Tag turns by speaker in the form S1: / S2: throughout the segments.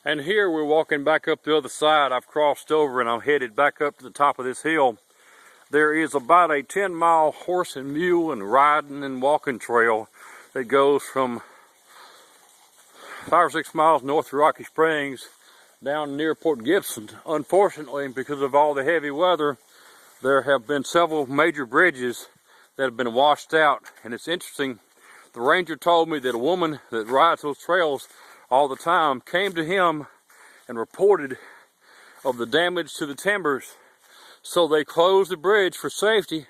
S1: And here we're walking back up the other side. I've crossed over and I'm headed back up to the top of this hill. There is about a 10-mile horse and mule and riding and walking trail that goes from 5 or 6 miles north of Rocky Springs down near Port Gibson. Unfortunately, because of all the heavy weather, there have been several major bridges that have been washed out. And it's interesting, the ranger told me that a woman that rides those trails all the time came to him and reported of the damage to the timbers. So they closed the bridge for safety,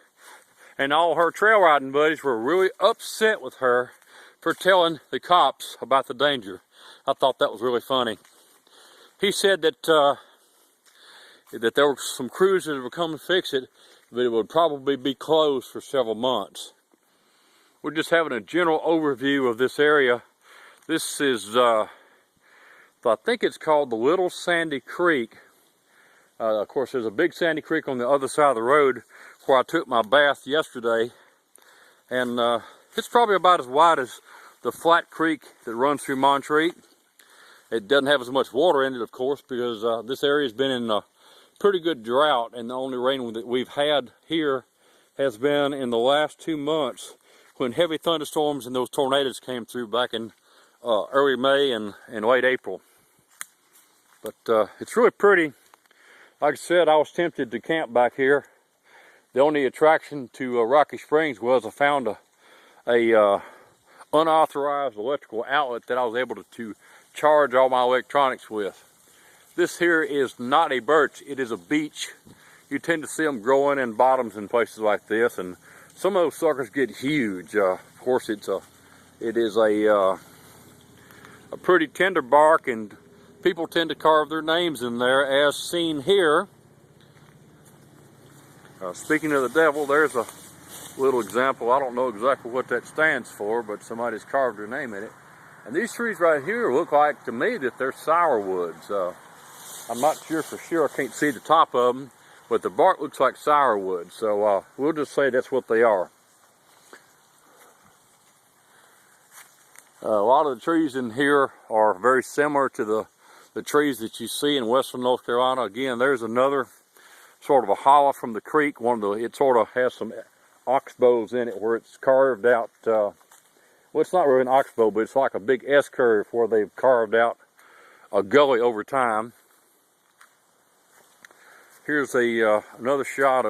S1: and all her trail riding buddies were really upset with her for telling the cops about the danger. I thought that was really funny. He said that that there were some crews that would come to fix it, but it would probably be closed for several months. We're just having a general overview of this area. This is, I think it's called the Little Sandy Creek. Of course, there's a big sandy creek on the other side of the road where I took my bath yesterday. And it's probably about as wide as the flat creek that runs through Montreat. It doesn't have as much water in it, of course, because this area has been in a pretty good drought, and the only rain that we've had here has been in the last 2 months when heavy thunderstorms and those tornadoes came through back in early May and late April. But it's really pretty. Like I said, I was tempted to camp back here. The only attraction to Rocky Springs was I found a unauthorized electrical outlet that I was able to charge all my electronics with. This here is not a birch, it is a beech. You tend to see them growing in bottoms in places like this, and some of those suckers get huge. Of course, it is a pretty tender bark, and people tend to carve their names in there, as seen here. Speaking of the devil, there's a little example. I don't know exactly what that stands for, but somebody's carved their name in it. And these trees right here look like, to me, that they're sourwoods. I'm not sure for sure, I can't see the top of them, but the bark looks like sourwood, so we'll just say that's what they are. A lot of the trees in here are very similar to the trees that you see in western North Carolina. Again, there's another sort of a hollow from the creek. It sort of has some oxbows in it where it's carved out. Well, it's not really an oxbow, but it's like a big S-curve where they've carved out a gully over time. Here's another shot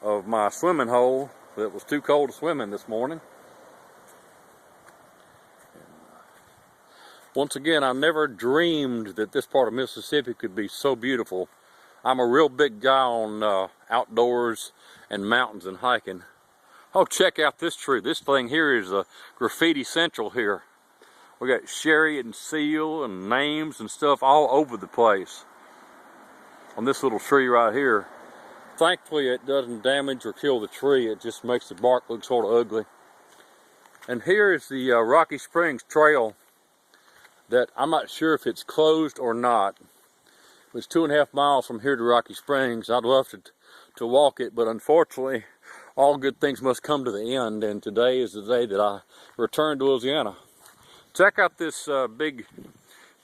S1: of my swimming hole that was too cold to swim in this morning. Once again, I never dreamed that this part of Mississippi could be so beautiful. I'm a real big guy on outdoors and mountains and hiking. Oh, check out this tree. This thing here is graffiti central here. We got Sherry and Seal and names and stuff all over the place on this little tree right here. Thankfully, it doesn't damage or kill the tree. It just makes the bark look sort of ugly. And here is the Rocky Springs Trail that I'm not sure if it's closed or not. It's 2.5 miles from here to Rocky Springs. I'd love to walk it, but unfortunately, all good things must come to the end, and today is the day that I return to Louisiana. Check out this big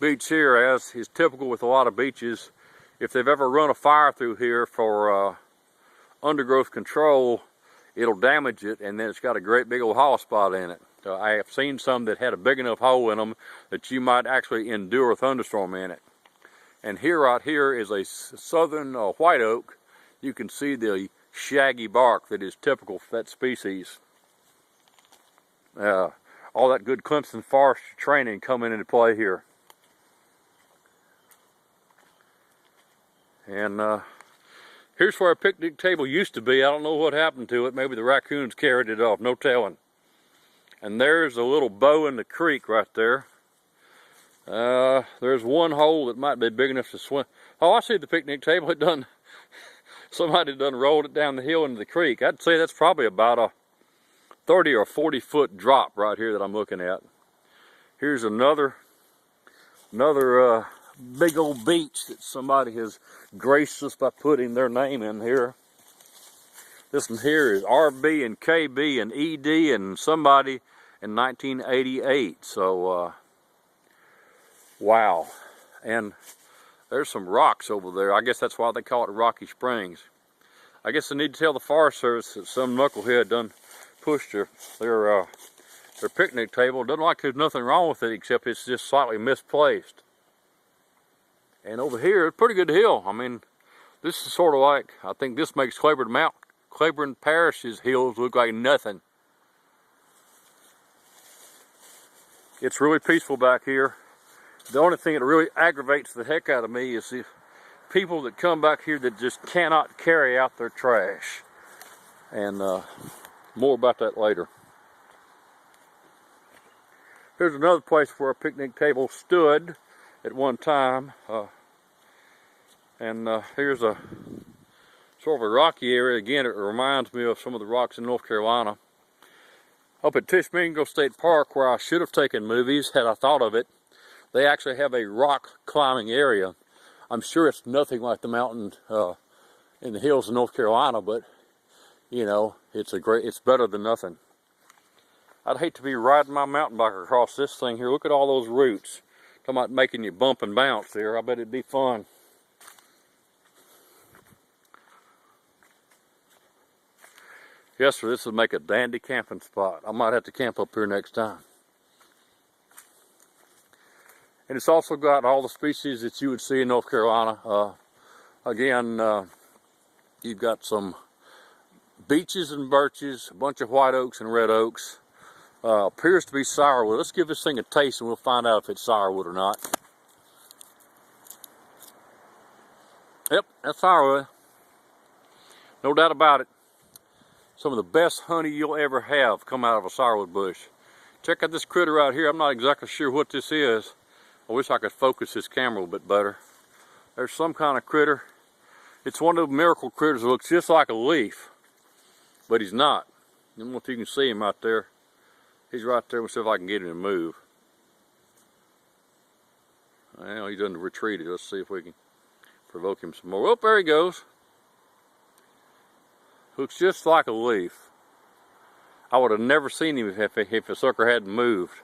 S1: beech here, as is typical with a lot of beeches. If they've ever run a fire through here for undergrowth control, it'll damage it, and then it's got a great big old hollow spot in it. I have seen some that had a big enough hole in them that you might actually endure a thunderstorm in it. And here, right here, is a southern white oak. You can see the shaggy bark that is typical for that species. All that good Clemson forestry training coming into play here. And here's where our picnic table used to be. I don't know what happened to it. Maybe the raccoons carried it off, no telling. And there's a little bow in the creek right there. There's one hole that might be big enough to swim. Oh, I see the picnic table. Somebody done rolled it down the hill into the creek. I'd say that's probably about a 30 or 40 foot drop right here that I'm looking at. Here's another big old beech that somebody has graced us by putting their name in here. This one here is RB and KB and ED and somebody in 1988. So, wow. and there's some rocks over there. I guess that's why they call it Rocky Springs. I guess I need to tell the Forest Service that some knucklehead done pushed their picnic table. Doesn't like there's nothing wrong with it except it's just slightly misplaced. And over here, it's a pretty good hill. I mean, this is sort of like, I think this makes Claiborne Parish's hills look like nothing. It's really peaceful back here. The only thing that really aggravates the heck out of me is the people that come back here that just cannot carry out their trash. And more about that later. Here's another place where a picnic table stood at one time. Here's a sort of a rocky area. Again, it reminds me of some of the rocks in North Carolina. Up at Tishmingo State Park, where I should have taken movies had I thought of it, they actually have a rock climbing area. I'm sure it's nothing like the mountain in the hills of North Carolina, but you know, it's better than nothing. I'd hate to be riding my mountain bike across this thing here. Look at all those roots. Talking about making you bump and bounce there. I bet it'd be fun. Yes, sir, this would make a dandy camping spot. I might have to camp up here next time. And it's also got all the species that you would see in North Carolina. Again, you've got some beeches and birches, a bunch of white oaks and red oaks. Appears to be sourwood. Let's give this thing a taste and we'll find out if it's sourwood or not. Yep, that's sourwood. No doubt about it. Some of the best honey you'll ever have come out of a sourwood bush. Check out this critter right here. I'm not exactly sure what this is. I wish I could focus this camera a little bit better. There's some kind of critter. It's one of the miracle critters that looks just like a leaf, but he's not. I don't know if you can see him out there. He's right there. We'll see if I can get him to move. Well, he doesn't retreat. Let's see if we can provoke him some more. Oh, there he goes. Looks just like a leaf. I would have never seen him if the sucker hadn't moved.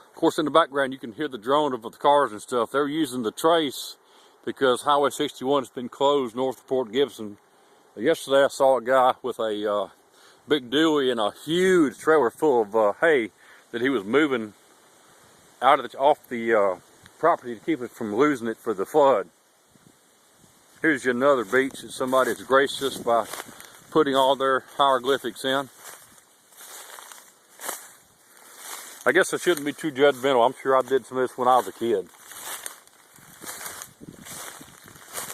S1: Of course, in the background you can hear the drone of the cars and stuff. They're using the trace because Highway 61 has been closed north of Port Gibson. Yesterday I saw a guy with a big dually and a huge trailer full of hay that he was moving out of off the property to keep it from losing it for the flood. Here's another beach that somebody is gracious by putting all their hieroglyphics in. I guess I shouldn't be too judgmental. I'm sure I did some of this when I was a kid.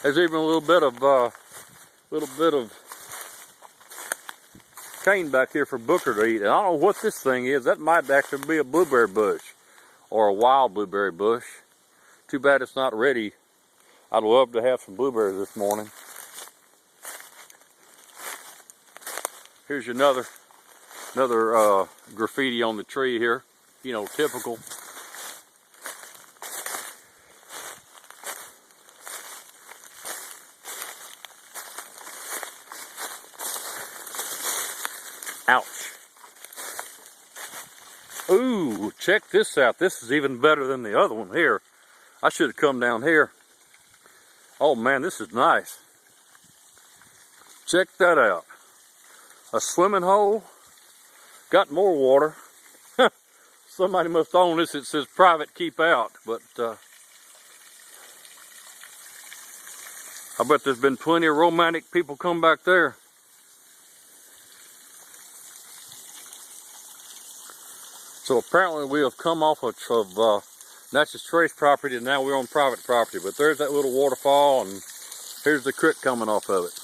S1: There's even a little bit of cane back here for Booker to eat. And I don't know what this thing is. That might actually be a blueberry bush or a wild blueberry bush. Too bad it's not ready. I'd love to have some blueberries this morning. Here's another graffiti on the tree here. You know, typical. Ouch. Ooh, check this out. This is even better than the other one here. I should have come down here. Oh man, this is nice. Check that out. A swimming hole. Got more water. Somebody must own this. It says private keep out, but I bet there's been plenty of romantic people come back there. So apparently we have come off of Natchez Trace property and now we're on private property. But there's that little waterfall and here's the creek coming off of it.